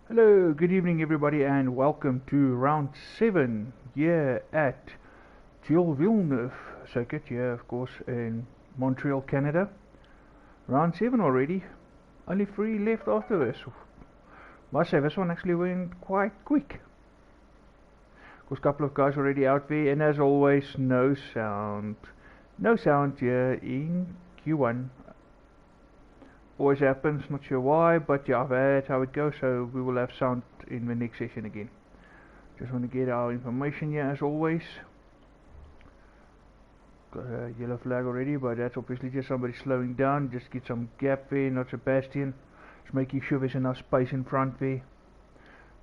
Hello, good evening everybody and welcome to round 7 here at Gilles Villeneuve circuit here of course in Montreal, Canada. Round 7 already, only 3 left after this. Must say this one actually went quite quick. Of course, a couple of guys already out there, and as always no sound here in Q1. Always happens, not sure why, but yeah, that's how it goes. So we will have sound in the next session again. Just want to get our information here as always. Got a yellow flag already, but that's obviously just somebody slowing down. Just get some gap there, not Sebastian. Just making sure there's enough space in front there.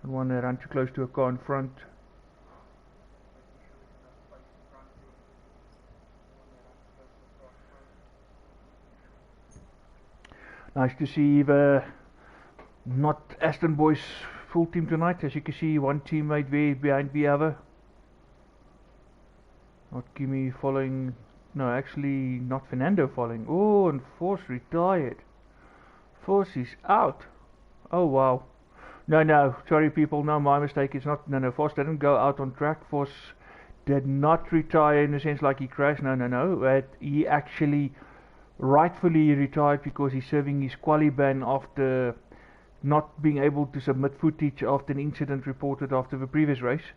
Don't want to run too close to a car in front. Nice to see the not Aston boys full team tonight. As you can see, one teammate there behind the other. Not Kimi following, no, actually not Fernando following. Oh, and Force retired. Force is out. Oh wow. No, sorry people, no, my mistake. It's not, no, Force didn't go out on track. Force did not retire in the sense like he crashed. No. But he actually rightfully retired because he's serving his quali ban after not being able to submit footage after an incident reported after the previous race.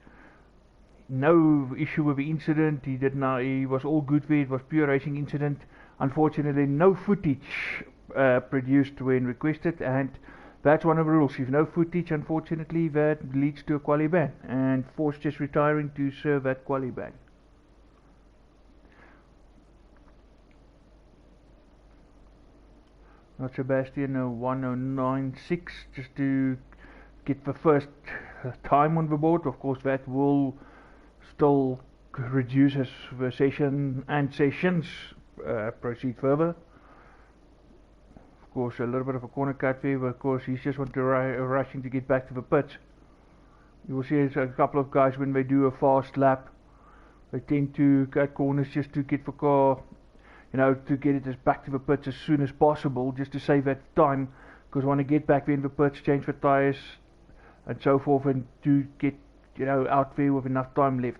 No issue with the incident. He was all good with it. It was pure racing incident. Unfortunately, no footage produced when requested, and that's one of the rules. If no footage, unfortunately, that leads to a quali ban, and Force just retiring to serve that quali ban. Not Sebastian, 1096, just to get the first time on the board. Of course, that will still reduce as the session and sessions proceed further. Of course, a little bit of a corner cut there, but of course he's just want to rushing to get back to the pits. You will see a couple of guys when they do a fast lap, they tend to cut corners just to get the car, to get it as back to the pits as soon as possible, just to save that time, because want to get back there in the pits, change the tires and so forth, and to get out there with enough time left.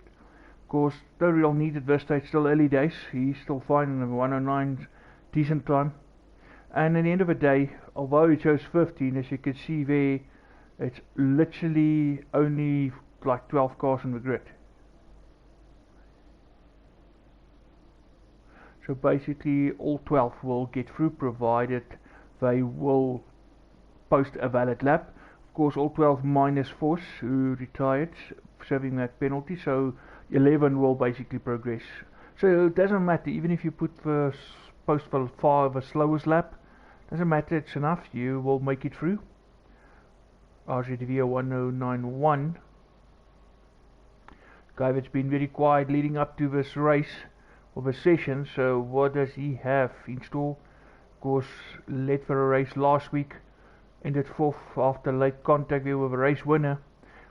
Of course, no real need at this stage, still early days. He's still fine in the 109, decent time. And at the end of the day, although it shows 15, as you can see there, it's literally only like 12 cars on the grid. So basically all 12 will get through, provided they will post a valid lap. Of course, all 12 minus Force, who retired, serving that penalty, so 11 will basically progress. So it doesn't matter, even if you put the post for far the slowest lap, doesn't matter, it's enough, you will make it through. RZV 1091, guy that's been very quiet leading up to this race of a session. So what does he have in store? Of course, led for a race last week, ended 4th after late contact there with a race winner,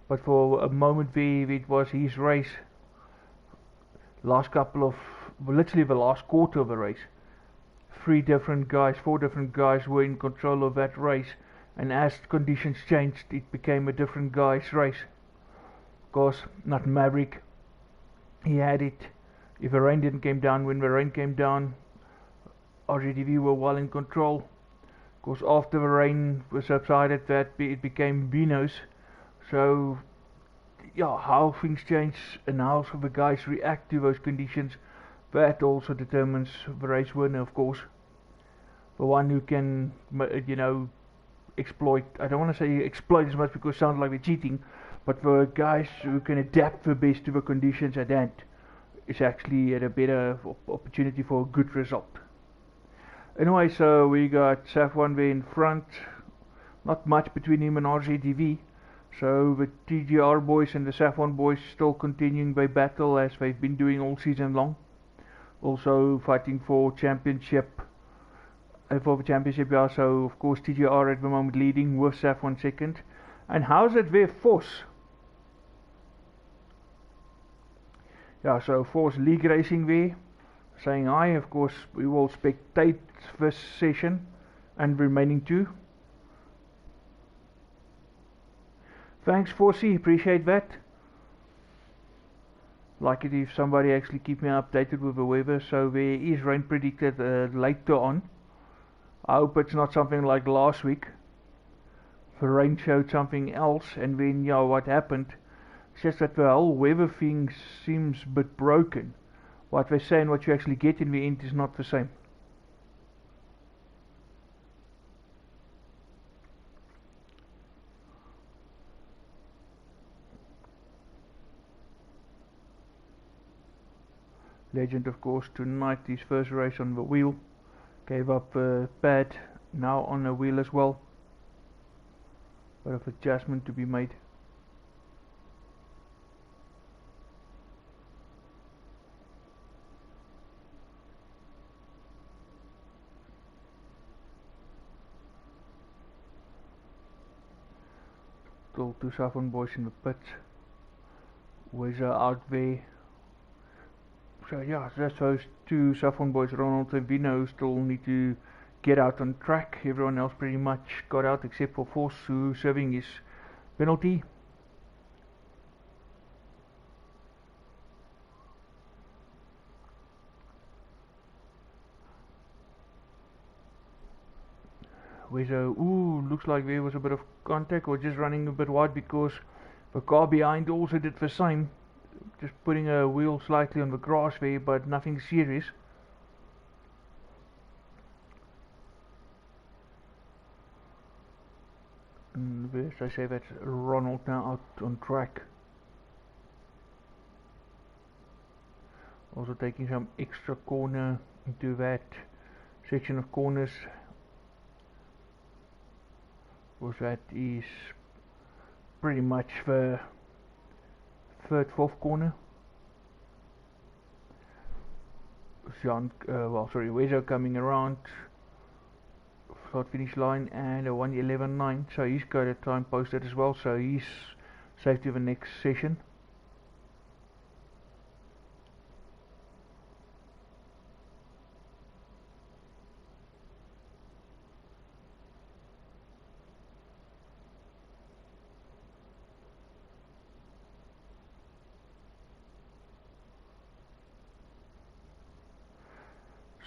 but for a moment there it was his race. Literally the last quarter of the race, 4 different guys were in control of that race, and as conditions changed it became a different guy's race. Of course, not Maverick, he had it. If the rain didn't come down, when the rain came down, RGTV were well in control. Of course, after the rain was subsided, it became Bino's. So yeah, how things change and how the guys react to those conditions, that also determines the race winner. Of course, the one who can exploit, I don't want to say exploit as much because it sounds like they're cheating, but the guys who can adapt the best to the conditions at hand is actually at a better opportunity for a good result. Anyway, so we got Safwan there in front, not much between him and RZTV. So the TGR boys and the Safwan boys still continuing their battle as they've been doing all season long. Also fighting for championship. For the championship, yeah. So of course TGR at the moment leading with Safwan second. And how's it there, Force? Yeah, so Force League Racing there, saying hi. Of course, we will spectate this session and remaining 2. Thanks, Forsey, appreciate that. Like it if somebody actually keep me updated with the weather. So there is rain predicted later on. I hope it's not something like last week. The rain showed something else, and then yeah, what happened? It's just that the whole weather thing seems a bit broken. What they say and what you actually get in the end is not the same. Legend, of course, tonight his first race on the wheel. Gave up pad, now on the wheel as well. Bit of adjustment to be made. Still two Southern boys in the pits. Wezer out there. So yeah, that's those two Southern boys, Ronald and Vino, still need to get out on track. Everyone else pretty much got out except for Force, who serving his penalty. Wezer, looks like there was a bit of contact or just running a bit wide because the car behind also did the same. Just putting a wheel slightly on the grass there, but nothing serious. And as I say, that's Ronald now out on track. Also taking some extra corner into that section of corners. Because that is pretty much the third, fourth corner. Wezo coming around start finish line and a 1:11.9, so he's got a time posted as well, so he's safe to the next session.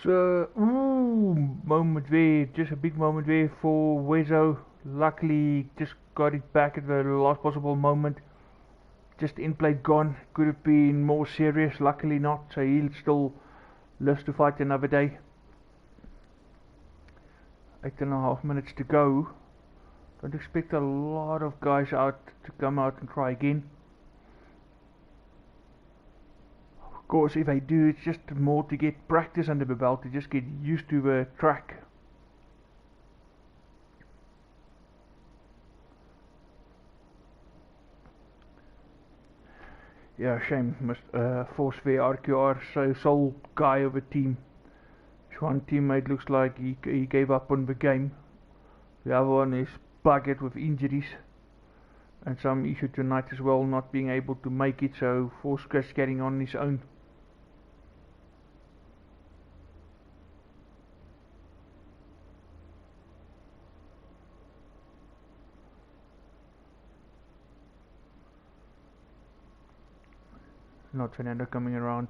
So, moment there, just a big moment there for Wezo. Luckily, just got it back at the last possible moment. Just in play gone. Could have been more serious. Luckily not. So he'll still live to fight another day. 8.5 minutes to go. Don't expect a lot of guys out to come out and try again. Of course, if I do, it's just more to get practice under the belt, to just get used to the track. Yeah, shame. Force the RQR, so sole guy of a team. His one teammate looks like he gave up on the game. The other one is buggered with injuries and some issue tonight as well, not being able to make it, so Force just getting on his own. Not Fernando coming around.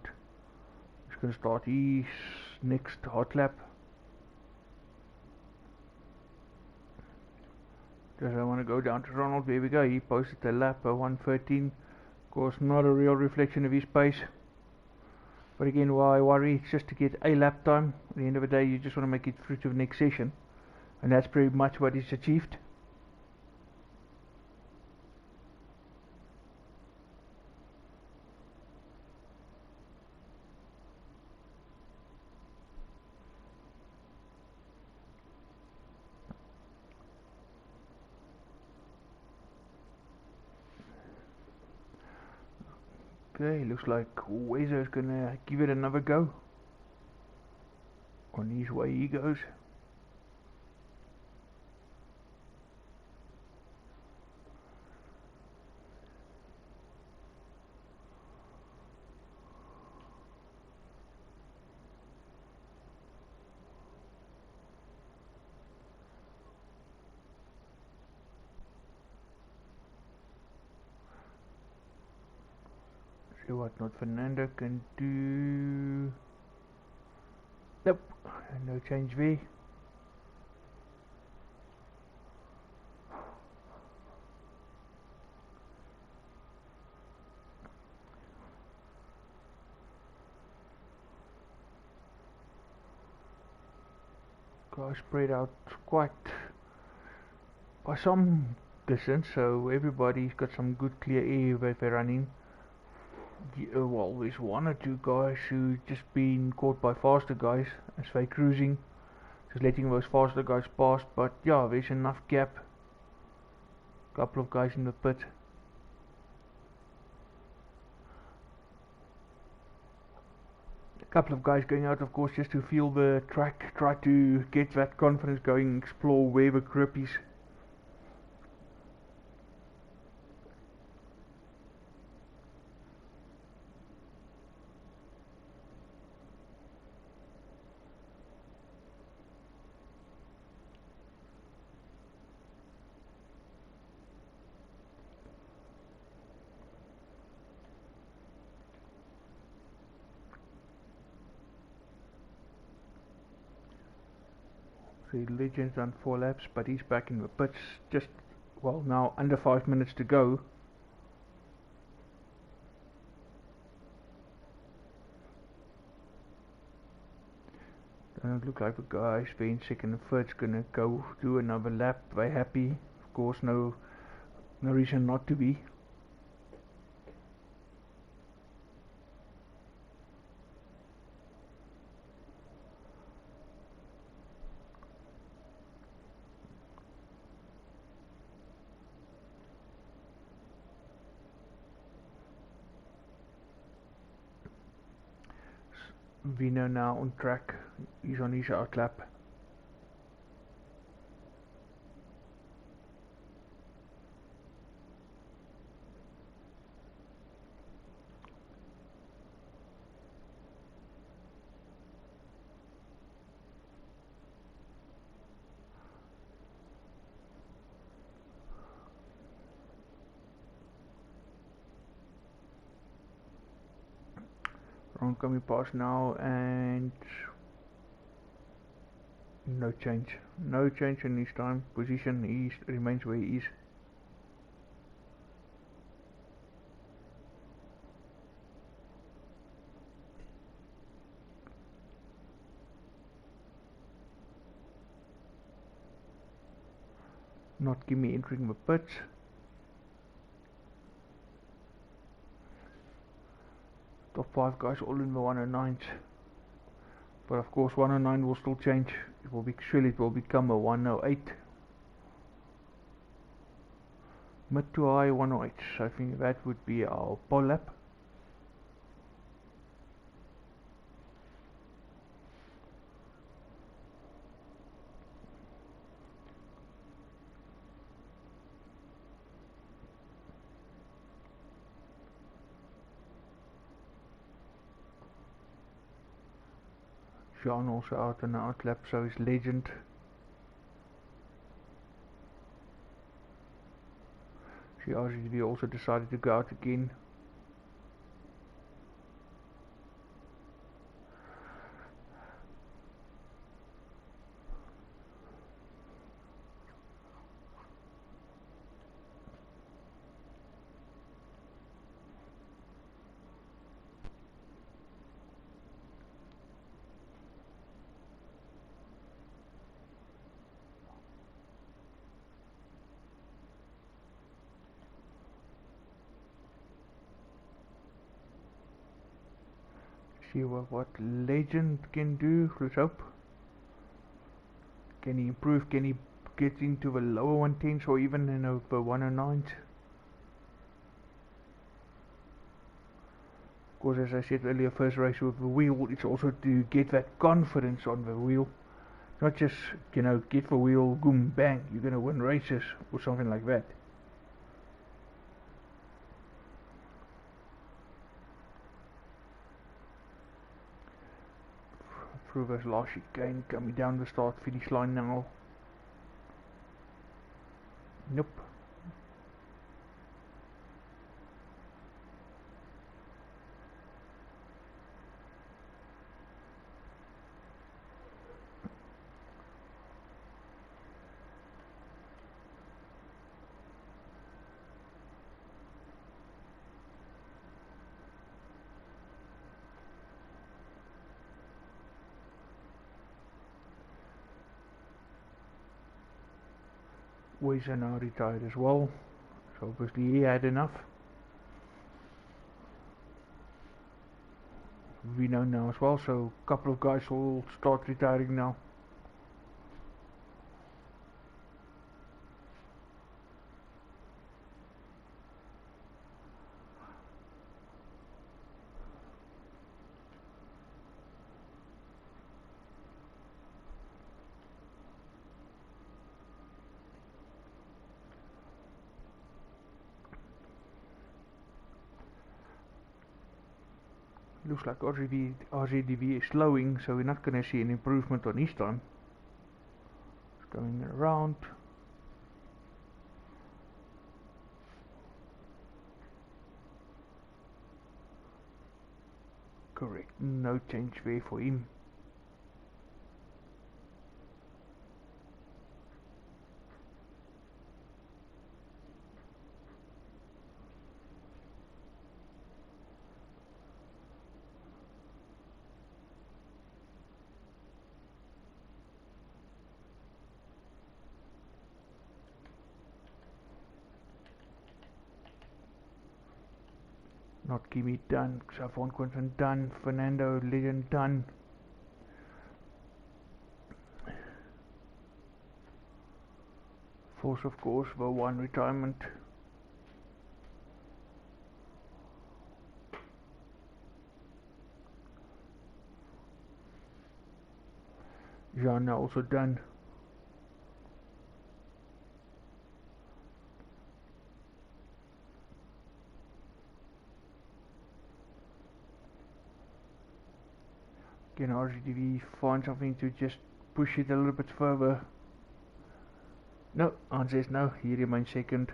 He's going to start his next hot lap. Does I want to go down to Ronald? There we go. He posted a lap at 1:13. Of course, not a real reflection of his pace. But again, why worry? It's just to get a lap time. At the end of the day, you just want to make it through to the next session. And that's pretty much what he's achieved. Okay, looks like Wezo is gonna give it another go. On his way he goes. what not Fernando can do. Nope, no change there. Guys spread out quite by some distance, so everybody's got some good clear air where they're running. Well, there's one or two guys who just been caught by faster guys as they're cruising, just letting those faster guys pass, but yeah, there's enough gap. Couple of guys in the pit. A couple of guys going out, of course, just to feel the track, try to get that confidence going, explore where the grip is. The Legend's done 4 laps, but he's back in the pits. Just, well, now under 5 minutes to go. Doesn't look like the guys being second and third's gonna go do another lap. They're happy. Of course, no reason not to be. Vino now on track. He's on his out lap. Ron coming past now, and no change in his time position. He remains where he is. Not Kimi entering the pits. Top 5 guys all in the 109s. But of course 109 will still change. Surely it will become a 108. Mid to high 108s. I think that would be our pole lap. Jean also out on the out lap, so is Legend. GRZV also decided to go out again. See what Legend can do. Let's hope. Can he improve? Can he get into the lower 110s or even in the 109s? Of course, as I said earlier, first race with the wheel, it's also to get that confidence on the wheel. Not just, get the wheel, boom, bang, you're gonna win races or something like that. Through this last chicane, coming down the start finish line now. Nope. Ways are now retired as well, so obviously he had enough. We know now as well, so a couple of guys will start retiring now. Looks like RZDV is slowing, so we're not going to see an improvement on his time. It's going around. Correct, no change there for him. Not Kimi done, Xavon Quinton done, Fernando Legend done. Force of course for one retirement. Jean also done. Can RZDV find something to just push it a little bit further? No, answer is no, he remains second.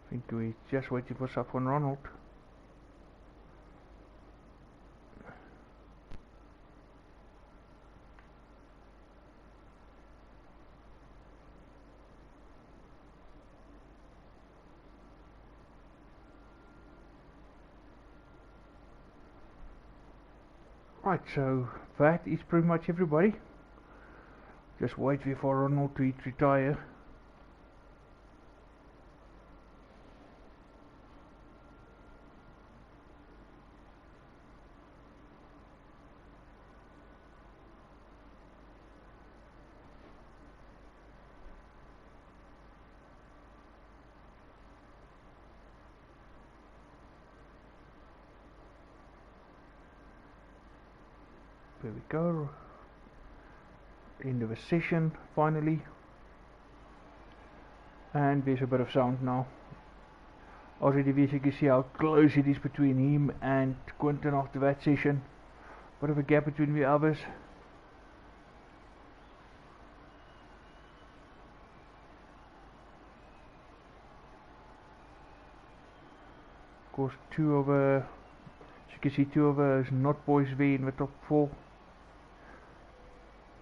I think we're just waiting for Safwan Ronald. Right, so that is pretty much everybody. Just wait for Ronald to retire. There we go. End of a session finally. And there's a bit of sound now. Already you can see how close it is between him and Quinton after that session. Bit of a gap between the others. Of course, as you can see, two of us not boys there in the top 4.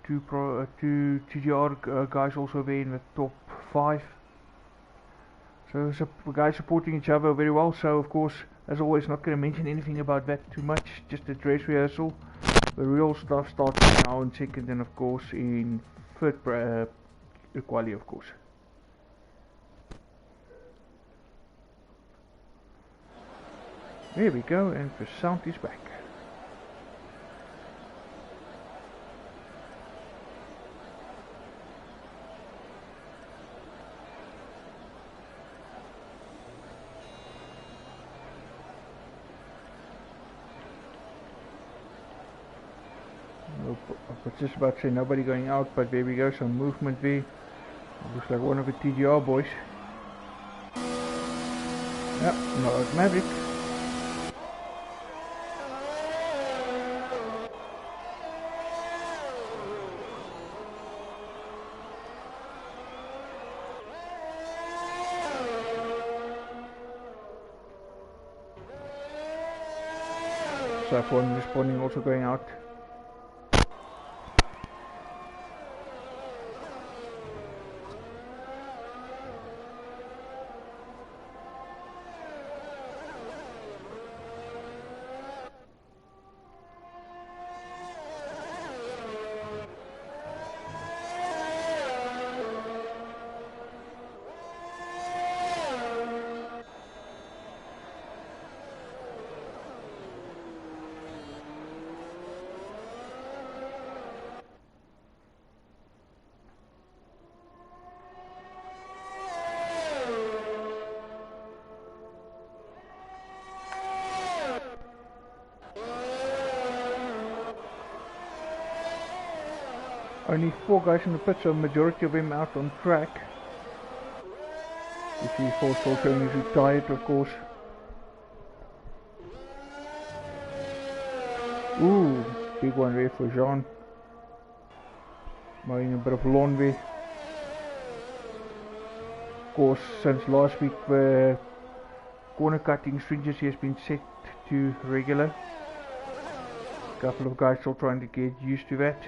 Two TGR guys also there in the top 5. So guys supporting each other very well. So of course, as always, not going to mention anything about that too much. Just a dress rehearsal. The real stuff starts now in second, and of course in third quali, of course. There we go, and the sound is back. I was just about to say nobody going out, but there we go, some movement there. Looks like one of the TGR boys. Yep, not Maverick. Safwan responding, also going out. Only 4 guys in the pit, so majority of them out on track. You see Force still showing he's retired, of course. Ooh, big one there for Jean. Mowing a bit of lawn there. Of course, since last week the corner cutting stringency has been set to regular. A couple of guys still trying to get used to that.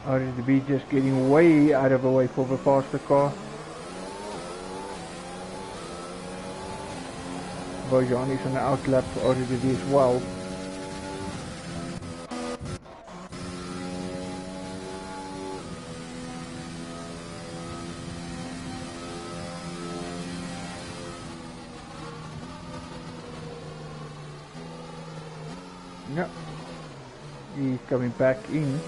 RSB just getting way out of the way for the faster car. Bojan is on the outlap for RSB as well. Yep, he's coming back in.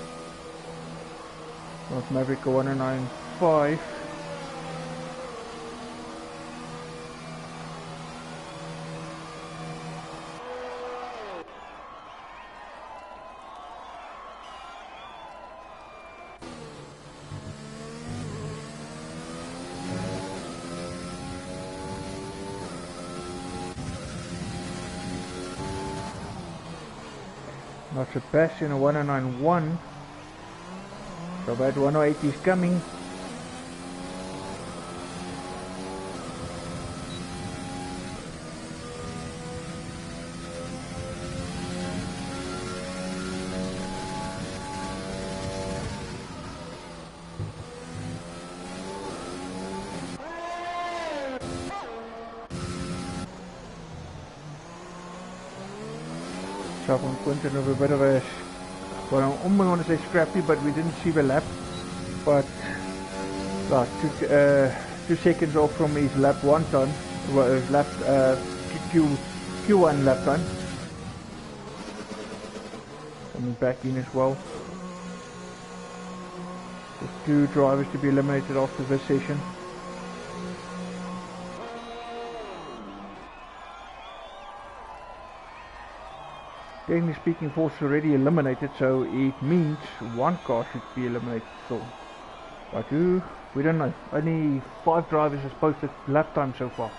North Maverick 195. Not Sebastian 191. So that 108 is coming. Southern Quinton of a bit of a, well, I almost want to say scrappy, but we didn't see the lap. But took 2 seconds off from his lap 1 time, well, his lap Q1 lap time. Coming back in as well. There's 2 drivers to be eliminated after this session. Technically speaking, Force is already eliminated, so it means 1 car should be eliminated still. But who? We don't know. Only 5 drivers has posted lap time so far.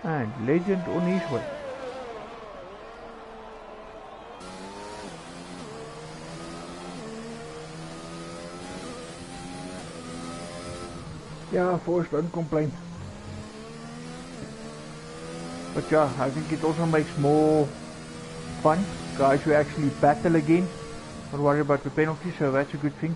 And Legend on his way. Yeah, Force, don't complain. But yeah, I think it also makes more fun. Guys who actually battle again, not worry about the penalty, so that's a good thing.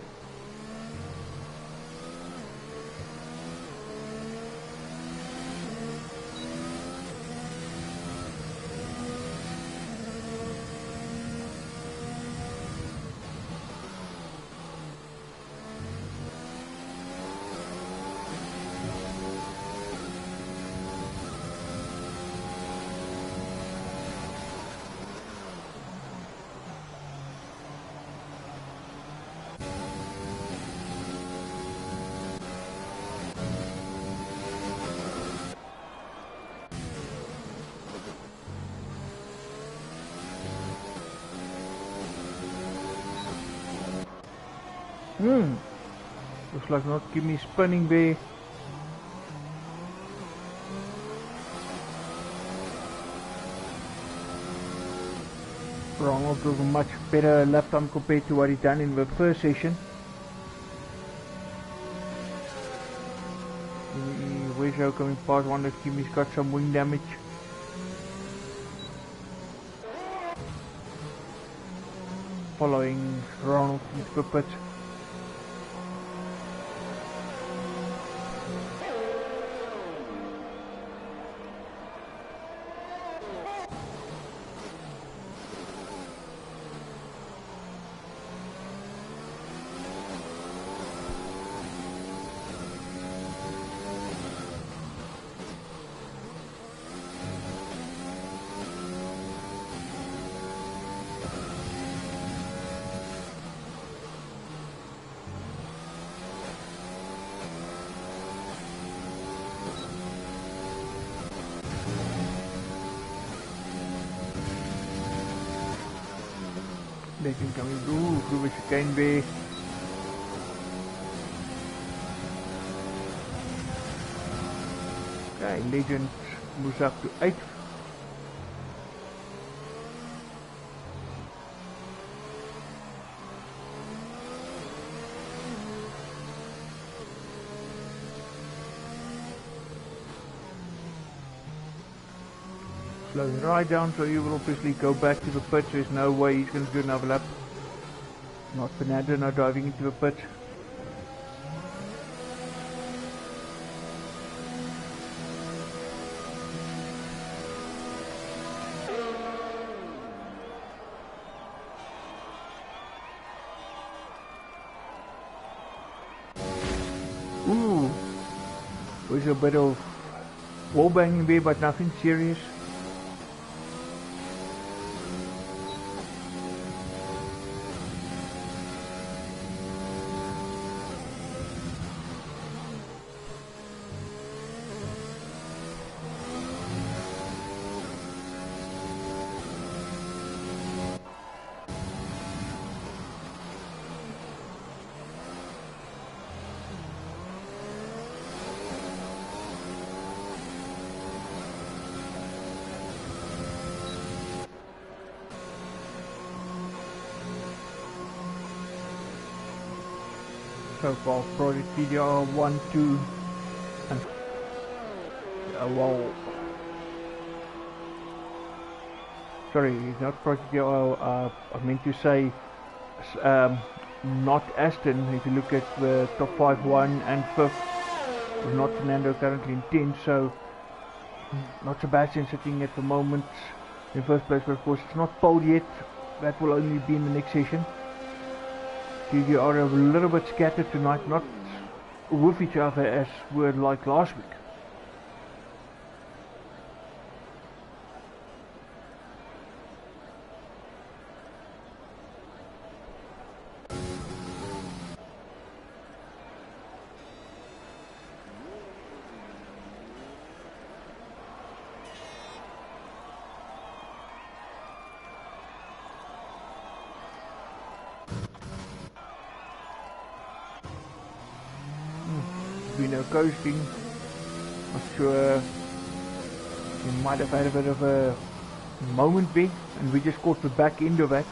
Looks like not give me spinning there. Ronald with a much better lap time compared to what he done in the first session. Wejo coming past, wonder if Kimmy's got some wing damage. Following Ronald into the pit. Legend coming through the chicane there. Okay, Legend moves up to 8th. Slowing right down, so he will obviously go back to the pit. There's no way he's going to do another lap. Not Fernando, now driving into the pit. Ooh, there's a bit of wall banging there, but nothing serious. So far, Project TDR 1, 2, and well, sorry, not Project TDR. I meant to say not Aston. If you look at the top 5, 1 and 5th, not Fernando currently in 10th, so not Sebastian sitting at the moment in first place, but of course it's not pole yet. That will only be in the next session. TDR are a little bit scattered tonight, not with each other as were like last week. Vino coasting, not sure, he might have had a bit of a moment there, and we just caught the back end of that.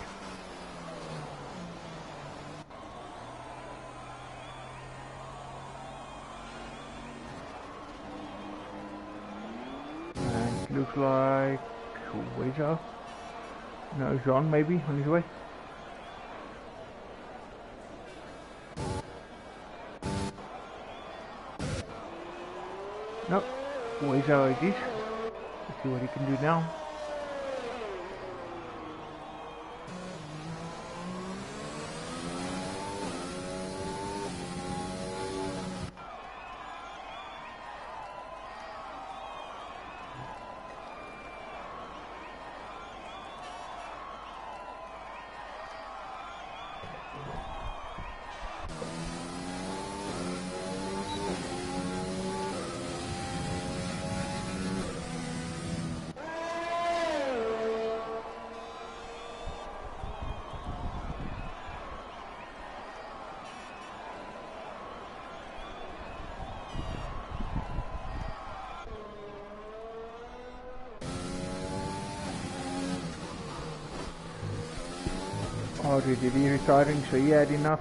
And it looks like, where's our? No, Jean maybe on his way. Nope, always how it is. Let's see what he can do now. Already retiring, so he had enough.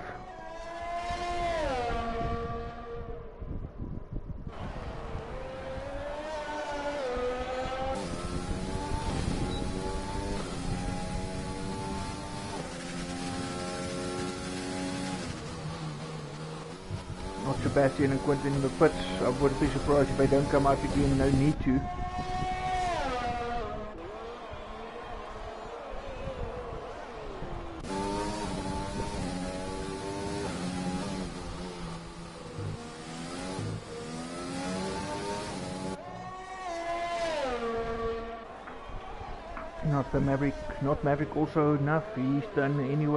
Not Sebastian and Quentin in the pits. I wouldn't be surprised if they don't come out again, no need to. Not the Maverick, not Maverick also enough, he's done anyway.